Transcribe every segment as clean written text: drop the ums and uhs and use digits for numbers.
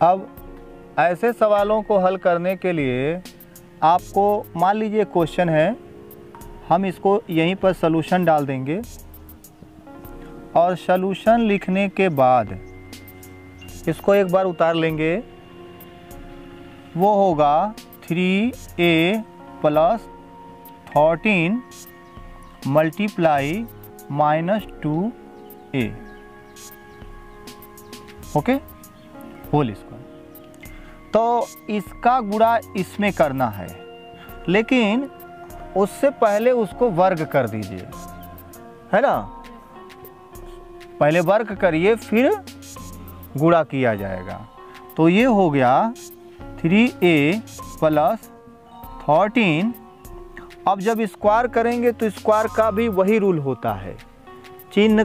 अब ऐसे सवालों को हल करने के लिए आपको मान लीजिए क्वेश्चन है, हम इसको यहीं पर सॉल्यूशन डाल देंगे और सॉल्यूशन लिखने के बाद इसको एक बार उतार लेंगे। वो होगा 3a + 13 multiply -2a, okay, whole square. तो इसका गुणा इसमें करना है, लेकिन उससे पहले उसको वर्ग कर दीजिए, है ना। पहले वर्ग करिए फिर गुणा किया जाएगा। तो ये हो गया 3a + 13। अब जब स्क्वायर करेंगे तो स्क्वायर का भी वही रूल होता है, चिन्ह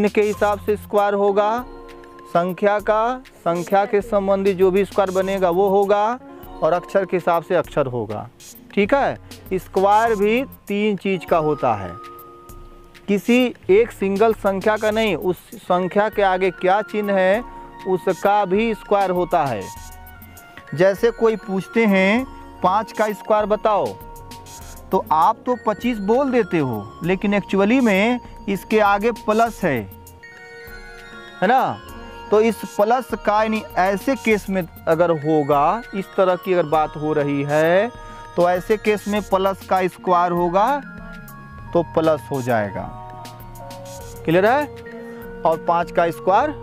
के हिसाब से स्क्वायर होगा, संख्या के संबंधी जो भी स्क्वायर बनेगा वो होगा, और अक्षर के हिसाब से अक्षर होगा। ठीक है, स्क्वायर भी 3 चीज़ का होता है, किसी एक सिंगल संख्या का नहीं, उस संख्या के आगे क्या चिन्ह है उसका भी स्क्वायर होता है। जैसे कोई पूछते हैं 5 का स्क्वायर बताओ, तो आप तो 25 बोल देते हो, लेकिन एक्चुअली में इसके आगे प्लस है ना। तो इस प्लस का यानी ऐसे केस में अगर होगा, इस तरह की अगर बात हो रही है, तो ऐसे केस में प्लस का स्क्वायर होगा तो प्लस हो जाएगा। क्लियर है? और 5 का स्क्वायर।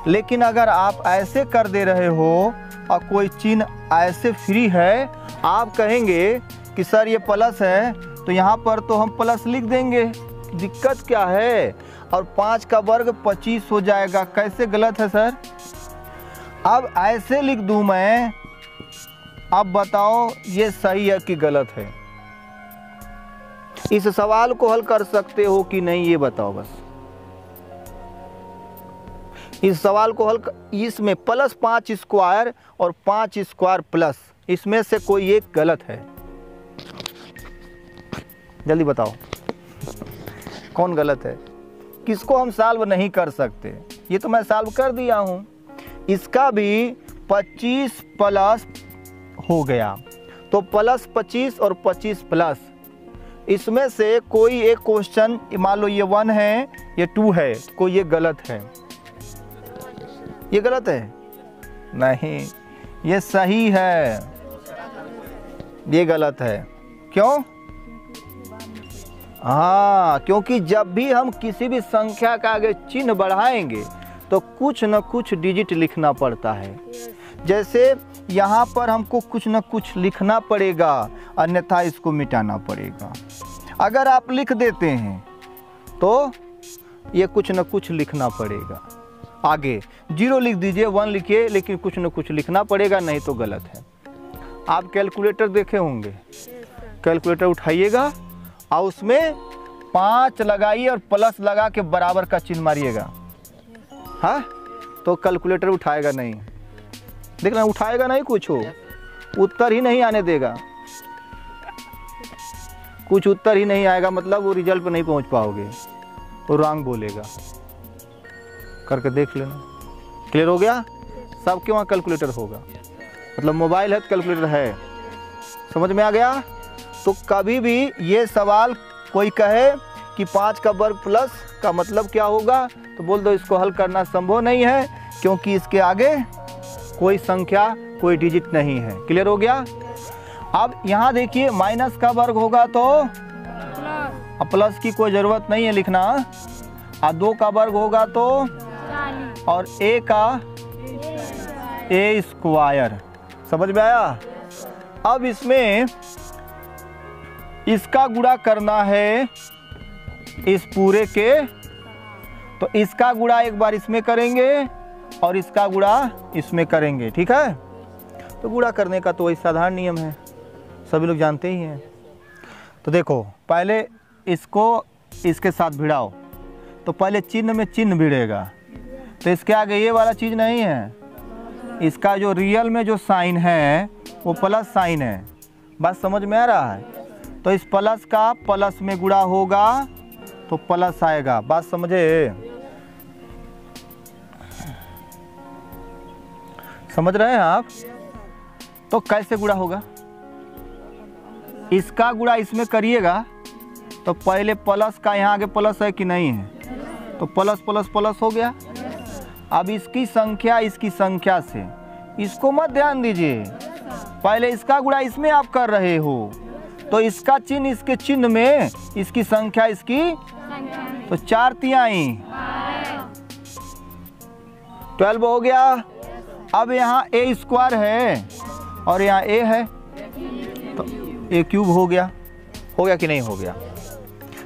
लेकिन अगर आप ऐसे कर दे रहे हो और कोई चिन्ह ऐसे फ्री है, आप कहेंगे कि सर ये प्लस है, तो यहाँ पर तो हम प्लस लिख देंगे, दिक्कत क्या है, और 5 का वर्ग 25 हो जाएगा। कैसे गलत है सर? अब ऐसे लिख दूं मैं, अब बताओ ये सही है कि गलत है? इस सवाल को हल कर सकते हो कि नहीं, ये बताओ बस। इस सवाल को इसमें +5 स्क्वायर और 5 स्क्वायर प्लस, इसमें से कोई एक गलत है? जल्दी बताओ कौन गलत है, किसको हम सॉल्व नहीं कर सकते। ये तो मैं सॉल्व कर दिया हूं। इसका भी 25 प्लस हो गया, तो +25 और 25 प्लस, इसमें से कोई एक क्वेश्चन, मान लो ये 1 है, ये 2 है, कोई ये गलत है। ये गलत है? नहीं, ये सही है। ये गलत है, क्यों? हाँ, क्योंकि जब भी हम किसी भी संख्या का आगे चिन्ह बढ़ाएंगे तो कुछ न कुछ डिजिट लिखना पड़ता है। जैसे यहाँ पर हमको कुछ न कुछ लिखना पड़ेगा, अन्यथा इसको मिटाना पड़ेगा। अगर आप लिख देते हैं तो ये कुछ न कुछ लिखना पड़ेगा। आगे 0 लिख दीजिए, 1 लिखिए, लेकिन कुछ न कुछ लिखना पड़ेगा, नहीं तो गलत है। आप कैलकुलेटर देखे होंगे, कैलकुलेटर उठाइएगा और उसमें 5 लगाइए और प्लस लगा के बराबर का चिन्ह मारिएगा, हाँ, तो कैलकुलेटर उठाएगा नहीं। देखना, उठाएगा नहीं, कुछ हो उत्तर ही नहीं आने देगा। कुछ उत्तर ही नहीं आएगा, मतलब वो रिजल्ट पर नहीं पहुंच पाओगे, वो रॉन्ग बोलेगा। करके देख लेना। क्लियर हो गया? सबके वहाँ कैलकुलेटर होगा, मतलब मोबाइल है तो कैलकुलेटर है। समझ में आ गया? तो कभी भी ये सवाल कोई कहे कि 5 का वर्ग प्लस का मतलब क्या होगा, तो बोल दो इसको हल करना संभव नहीं है, क्योंकि इसके आगे कोई संख्या, कोई डिजिट नहीं है। क्लियर हो गया? अब यहाँ देखिए, माइनस का वर्ग होगा तो प्लस की कोई ज़रूरत नहीं है लिखना, और 2 का वर्ग होगा तो, और a का a स्क्वायर। समझ में आया? अब इसमें इसका गुणा करना है इस पूरे के, तो इसका गुणा एक बार इसमें करेंगे और इसका गुणा इसमें करेंगे। ठीक है? तो गुणा करने का तो वही साधारण नियम है, सभी लोग जानते ही हैं। तो देखो, पहले इसको इसके साथ भिड़ाओ, तो पहले चिन्ह में चिन्ह भिड़ेगा, तो इसके आगे ये वाला चीज़ नहीं है, इसका जो रियल में जो साइन है वो प्लस साइन है। बात समझ में आ रहा है? तो इस प्लस का प्लस में गुणा होगा तो प्लस आएगा। बात समझे? समझ रहे हैं आप? तो कैसे गुणा होगा? इसका गुणा इसमें करिएगा तो पहले प्लस का यहाँ आगे प्लस है कि नहीं है, तो प्लस प्लस प्लस हो गया। अब इसकी संख्या से इसको मत ध्यान दीजिए, पहले इसका गुणा इसमें आप कर रहे हो, तो इसका चिन्ह इसके चिन्ह में, इसकी संख्या इसकी, तो 4 तिहाई 12 हो गया। अब यहाँ a स्क्वायर है और यहाँ a है, तो a क्यूब हो गया कि नहीं हो गया?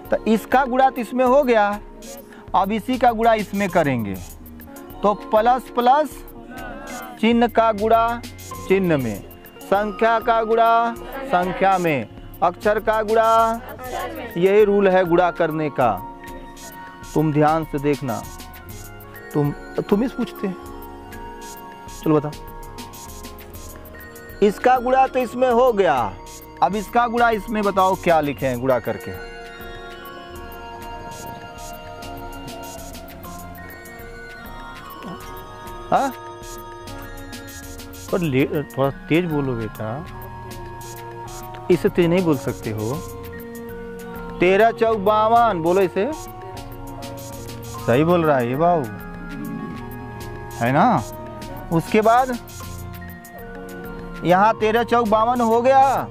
तो इसका गुणा तो इसमें हो गया, अब इसी का गुणा इसमें करेंगे, तो प्लस प्लस चिन्ह का गुणा चिन्ह में, संख्या का गुणा संख्या में, अक्षर का गुणा, यही रूल है गुणा करने का। तुम ध्यान से देखना, तुम इस पूछते हैं, चलो बताओ। इसका गुणा तो इसमें हो गया, अब इसका गुणा इसमें बताओ क्या लिखे हैं गुणा करके? हाँ, पर थोड़ा तेज बोलो बेटा, इसे तेज नहीं बोल सकते हो। 13 चौक 52, बोलो इसे। सही बोल रहा है ये बाबू, है ना? उसके बाद यहाँ 13 चौक 52 हो गया,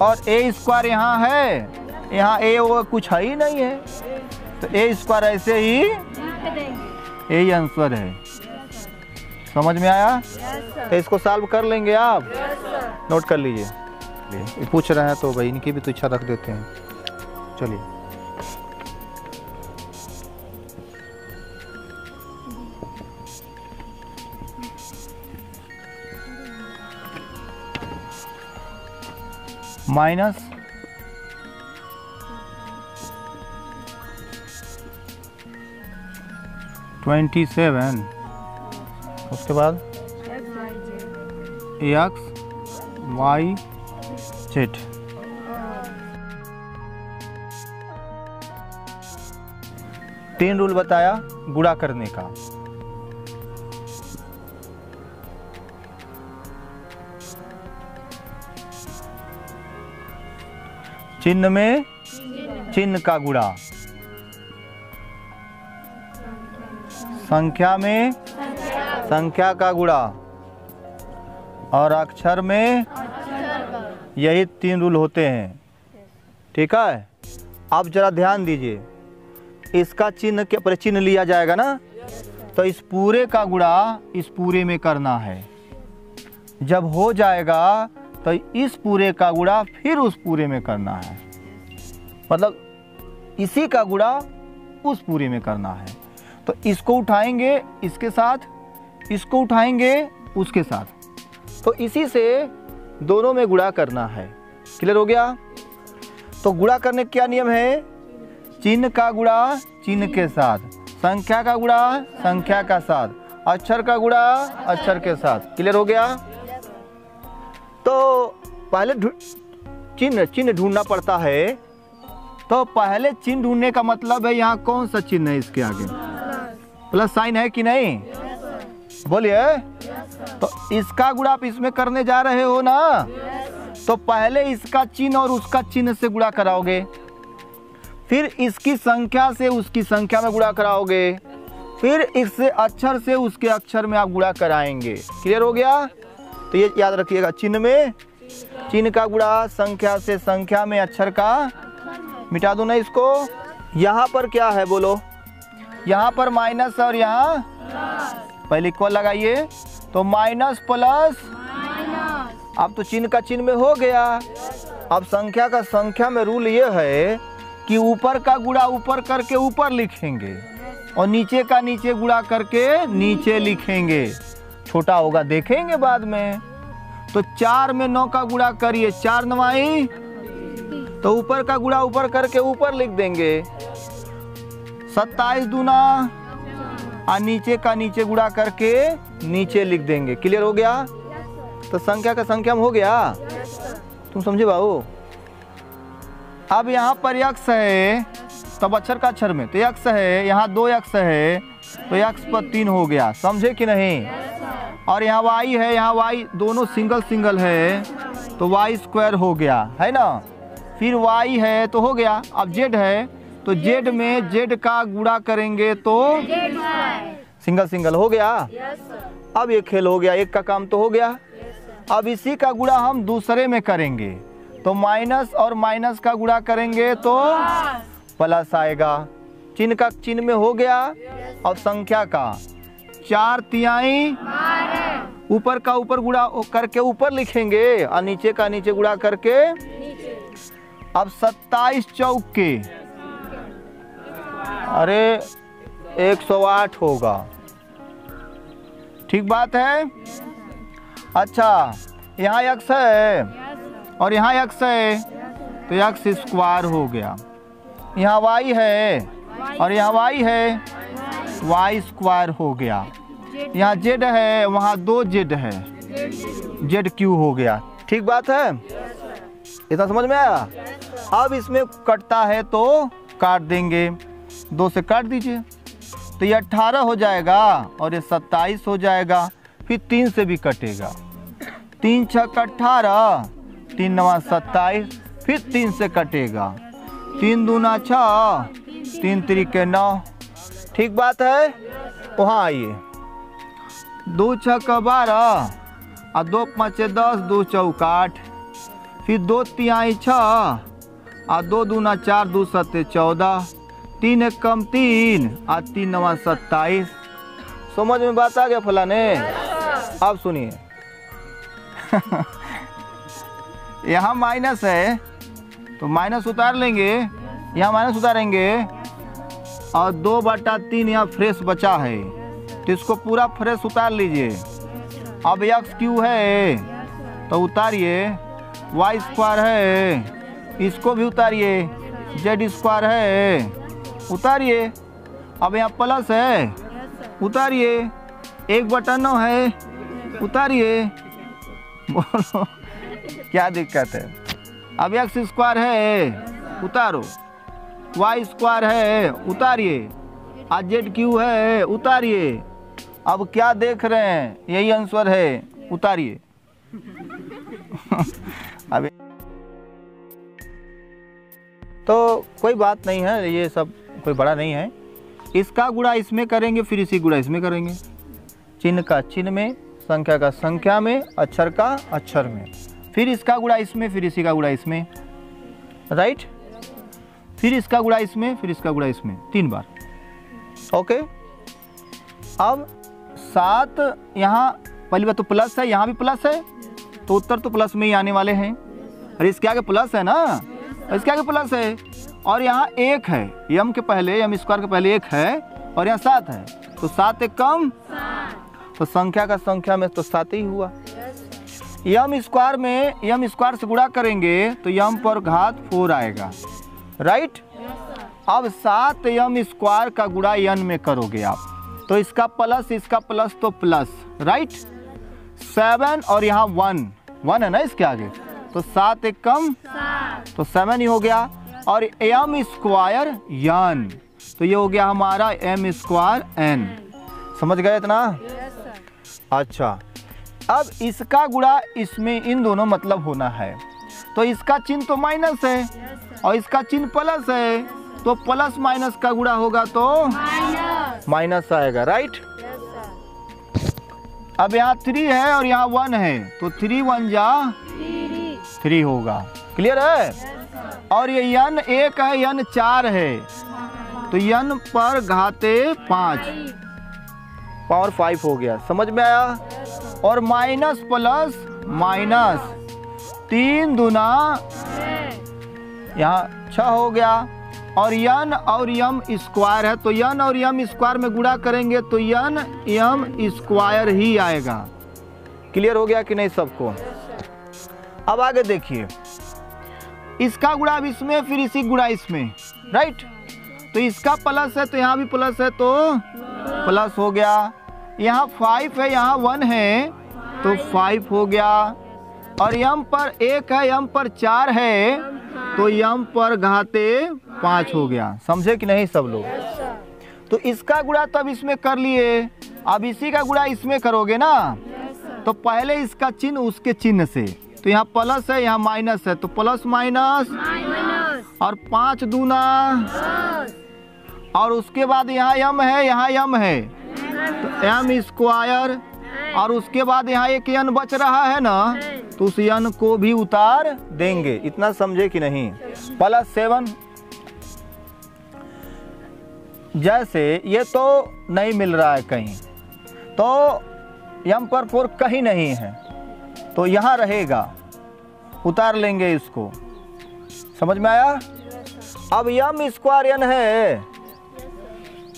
और a स्क्वायर यहाँ है, यहाँ a वो कुछ है ही नहीं है, तो a स्क्वायर ऐसे ही यही आंसर है। समझ में आया? तो इसको सॉल्व कर लेंगे आप, नोट कर लीजिए। ये पूछ रहे हैं तो भाई इनकी भी तो इच्छा रख देते हैं। चलिए, माइनस (27), उसके बाद x y z। तीन रूल बताया गुणा करने का। चिन्ह में चिन्ह का गुणा, संख्या में संख्या का गुणा, और अक्षर में, यही 3 रूल होते हैं। ठीक है? अब जरा ध्यान दीजिए, इसका चिन्ह के पर चिन्ह लिया जाएगा ना, तो इस पूरे का गुणा इस पूरे में करना है। जब हो जाएगा तो इस पूरे का गुणा फिर उस पूरे में करना है, मतलब इसी का गुणा उस पूरे में करना है। तो इसको उठाएंगे इसके साथ, इसको उठाएंगे उसके साथ, तो इसी से दोनों में गुणा करना है। क्लियर हो गया? तो गुणा करने का क्या नियम है? चिन्ह का गुणा चिन्ह के साथ, संख्या का गुणा संख्या का साथ, अक्षर का गुणा अक्षर के साथ। क्लियर हो गया? तो पहले चिन्ह ढूंढना पड़ता है, तो पहले चिन्ह ढूंढने का मतलब है यहाँ कौन सा चिन्ह है, इसके आगे प्लस साइन है कि नहीं? बोलिए। तो इसका गुणा आप इसमें करने जा रहे हो ना, तो पहले इसका चिन्ह और उसका चिन्ह से गुणा कराओगे, फिर इसकी संख्या से उसकी संख्या में गुणा कराओगे, फिर इससे अक्षर से उसके अक्षर में आप गुणा कराएंगे। क्लियर हो गया? तो ये याद रखिएगा, चिन्ह में चिन्ह का गुणा, संख्या से संख्या में, अक्षर का, मिटा दो ना इसको। यहाँ पर क्या है बोलो? यहाँ पर माइनस और यहाँ पहले इक्वल लगाइए, तो माइनस प्लस, अब तो चिन्ह का चिन्ह में हो गया। अब संख्या का संख्या में रूल ये है कि ऊपर का गुणा ऊपर करके ऊपर लिखेंगे, और नीचे का नीचे गुणा करके नीचे लिखेंगे। छोटा होगा देखेंगे बाद में। तो 4 में 9 का गुणा करिए, 4 9, तो ऊपर का गुणा ऊपर करके ऊपर लिख देंगे, 27 दूना, और नीचे का नीचे गुणा करके नीचे लिख देंगे। क्लियर हो गया? तो संख्या का संख्या में हो गया। तुम समझे बाबू? अब यहाँ पर x है, तब अक्षर का अक्षर में, तो x है, यहाँ 2x है, तो x पर 3 हो गया। समझे कि नहीं? और यहाँ y है, यहाँ y दोनों सिंगल सिंगल है तो y स्क्वायर हो गया, है ना। फिर y है तो हो गया। अब z है तो z में z का गुणा करेंगे तो सिंगल सिंगल हो गया। अब ये खेल हो गया, एक का काम तो हो गया। अब इसी का गुणा हम दूसरे में करेंगे तो माइनस और माइनस का गुणा करेंगे तो प्लस आएगा। चिन्ह का चिन्ह में हो गया। अब संख्या का 4 तिहाई ऊपर का ऊपर गुणा करके ऊपर लिखेंगे और नीचे का नीचे गुणा करके। अब 27 चौके अरे 108 होगा, ठीक बात है। अच्छा यहाँ x है और यहाँ x है तो x स्क्वायर हो गया। यहाँ y है और यहाँ y है, y स्क्वायर हो गया। यहाँ z है, वहाँ 2 z है, z क्यू हो गया, ठीक बात है। इतना समझ में आया। अब इसमें कटता है तो काट देंगे, 2 से काट दीजिए तो ये 18 हो जाएगा और ये 27 हो जाएगा। फिर 3 से भी कटेगा, 3 छक 18, 3 नवा 27, फिर 3 से कटेगा, 3 दूना 6, 3 त्रिके 9, ठीक बात है। वहाँ आइए, 2 छक 12 और 2 पाँचे 10, 2 चौका 8, फिर 2 तिहाई 6 और 2 दूना 4, 2 सत्ते 14, 3 एक कम 3 और 3 नवा 27। समझ में बात आ गया फलाने। अब सुनिए यहाँ माइनस है तो माइनस उतार लेंगे, यहाँ माइनस उतारेंगे और 2/3 यहाँ फ्रेश बचा है तो इसको पूरा फ्रेश उतार लीजिए। अब एक्स क्यू है तो उतारिए, वाई स्क्वायर है इसको भी उतारिए, जेड स्क्वायर है उतारिए। अब यहाँ प्लस है उतारिए, 1/9 है उतारिए। बोलो क्या दिक्कत है। अब एक्स स्क्वायर है उतारो, वाई स्क्वायर है उतारिए, और जेड क्यू है उतारिए। अब क्या देख रहे हैं, यही आंसर है, उतारिए। अब तो कोई बात नहीं है, ये सब कोई बड़ा नहीं है। इसका गुणा इसमें करेंगे, फिर इसी गुणा इसमें करेंगे, चिन्ह का चिन्ह में, संख्या का संख्या में, अक्षर का अक्षर में, फिर इसका गुणा इसमें, फिर इसी का गुणा इसमें, राइट। फिर इसका गुणा इसमें, फिर इसका गुणा इसमें, 3 बार। ओके। अब 7 यहाँ पहली बात तो प्लस है, यहाँ भी प्लस है तो उत्तर तो प्लस में ही आने वाले हैं। अरे इसके आगे प्लस है ना, इसके आगे प्लस है और यहाँ 1 है, यम के पहले, यम स्क्वायर के पहले 1 है और यहाँ 7 है तो 7 एक कम, तो संख्या का संख्या में तो 7 ही हुआ। यम स्क्वायर में यम स्क्वायर से गुणा करेंगे तो यम पर घात 4 आएगा, राइट। अब 7 यम स्क्वायर का गुणा यन में करोगे आप तो इसका प्लस तो प्लस, राइट। 7 और यहाँ 1 है ना इसके आगे तो 7 एक कम तो 7 ही हो गया। और एम स्क्वायर यन तो ये हो गया हमारा एम स्क्वायर एन। समझ गए इतना? अच्छा, अब इसका गुणा इसमें इन दोनों मतलब होना है तो इसका चिन्ह तो माइनस है और इसका चिन्ह प्लस है तो प्लस माइनस का गुणा होगा तो माइनस आएगा, राइट। अब यहाँ 3 है और यहाँ 1 है तो 3 1 जा 3 होगा, क्लियर है। और ये यन 1 है, यन 4 है तो यन पर घाते 5 पावर 5 हो गया, समझ में आया। और माइनस प्लस माइनस 3 दूना यहाँ 6 हो गया। और यन और यम स्क्वायर है तो यन और यम स्क्वायर में गुणा करेंगे तो यन यम स्क्वायर ही आएगा। क्लियर हो गया कि नहीं सबको? अब आगे देखिए, इसका गुणा अब इसमें, फिर इसी गुणा इसमें, राइट। तो इसका प्लस है तो यहाँ भी प्लस है तो प्लस हो गया। यहाँ 5 है, यहाँ 1 है तो 5 हो गया। और यम पर 1 है, यम पर 4 है तो यम पर घाते 5 हो गया। समझे कि नहीं सब लोग? तो इसका गुणा तब इसमें कर लिए, अब इसी का गुणा इसमें करोगे ना तो पहले इसका चिन्ह उसके चिन्ह से, तो यहाँ प्लस है यहाँ माइनस है, तो प्लस माइनस और 5 दूना, और उसके बाद यहाँ यम है यहाँ यम है, तो एम स्क्वायर, और उसके बाद यहाँ एक यन बच रहा है ना, तो उस यन को भी उतार देंगे। इतना समझे कि नहीं? +7, जैसे ये तो नहीं मिल रहा है कहीं, तो यम पर 4 कहीं नहीं है, तो यहाँ रहेगा, उतार लेंगे इसको। समझ में आया? अब यम स्क्वायर एन है,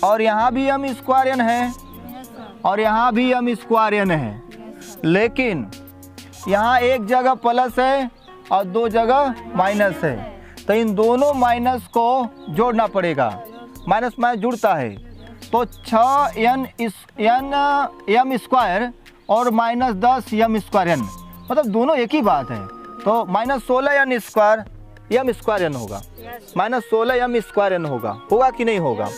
और यहाँ भी यम स्क्वायर एन है, और यहाँ भी यम स्क्वायर एन है, लेकिन यहाँ एक जगह प्लस है और 2 जगह माइनस है, तो इन दोनों माइनस को जोड़ना पड़ेगा। माइनस माइनस जुड़ता है, तो 6 यम स्क्वायर और -10 यम स्क्वायर एन, मतलब दोनों एक ही बात है। तो -16 यम स्क्वायर एन होगा, -16 यम स्क्वायर एन होगा कि नहीं होगा?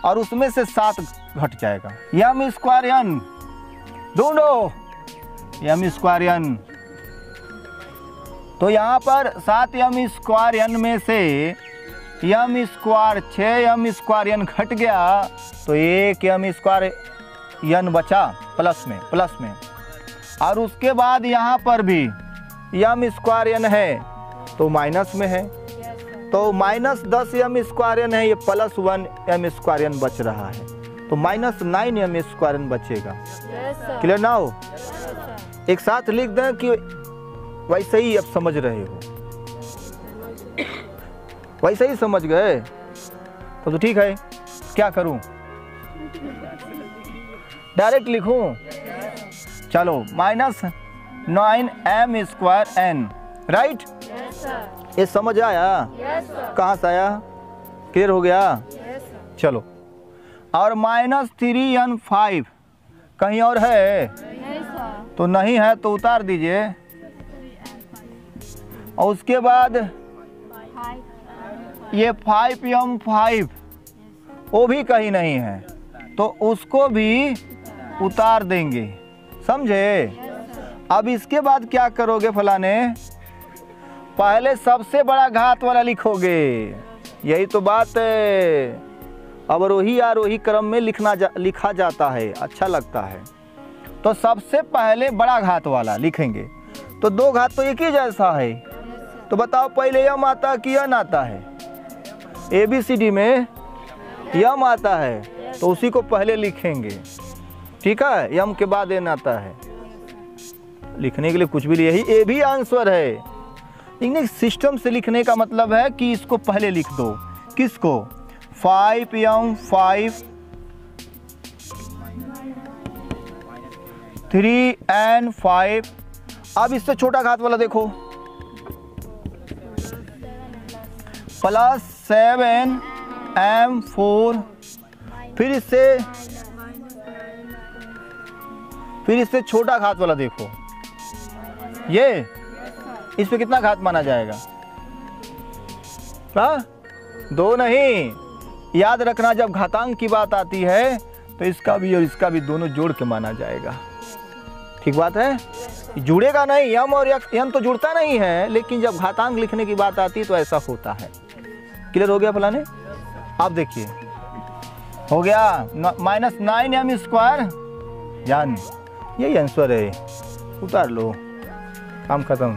और उसमें से 7 घट जाएगा। यम स्क्वायर एन ढूंढो, यम स्क्वायर एन, तो यहाँ पर 7 यम स्क्वायर एन में से M square 6 M square N घट गया, तो 1 यम स्क्वायर एन बचा प्लस में, और उसके बाद यहाँ पर भी यम स्क्वायर एन है तो माइनस में है, तो -10 यम स्क्वायर एन है, ये +1 यम स्क्वायर एन बच रहा है, तो -9 यम स्क्वायर एन बचेगा। क्लियर ना हो? एक साथ लिख दें कि वैसे ही अब समझ रहे हो, वैसे ही समझ गए तो ठीक है। क्या करूं? डायरेक्ट लिखूं? चलो, -9 m स्क्वायर n, राइट? ये समझ आया? कहाँ से आया? क्लियर हो गया? चलो, और -3 n 5 कहीं और है? तो नहीं है, तो उतार दीजिए। और उसके बाद ये 5 यम 5 वो भी कहीं नहीं है, तो उसको भी उतार देंगे। समझे? अब इसके बाद क्या करोगे फलाने? पहले सबसे बड़ा घात वाला लिखोगे, यही तो बात है। अवरोही आरोही क्रम में लिखा जाता है, अच्छा लगता है। तो सबसे पहले बड़ा घात वाला लिखेंगे, तो 2 घात तो एक ही जैसा है, तो बताओ पहले यम आता कि यन आता है? ABCD में यम आता है, तो उसी को पहले लिखेंगे, ठीक है? यम के बाद एन आता है। लिखने के लिए कुछ भी, यही ए भी आंसर है, लेकिन सिस्टम से लिखने का मतलब है कि इसको पहले लिख दो। किसको? 5 यम 5 3 n 5। अब इससे छोटा घात वाला देखो, +7 m 4, फिर इससे छोटा घात वाला देखो, ये इस पे कितना घात माना जाएगा? हाँ, 2 नहीं, याद रखना जब घातांक की बात आती है तो इसका भी और इसका भी दोनों जोड़ के माना जाएगा। ठीक बात है? जुड़ेगा नहीं, यम और यन तो जुड़ता नहीं है, लेकिन जब घातांक लिखने की बात आती है तो ऐसा होता है। क्लियर हो गया फलाने? आप देखिए, हो गया -9 यम स्क्वायर एन, यही आंसर है, उतार लो, काम खत्म।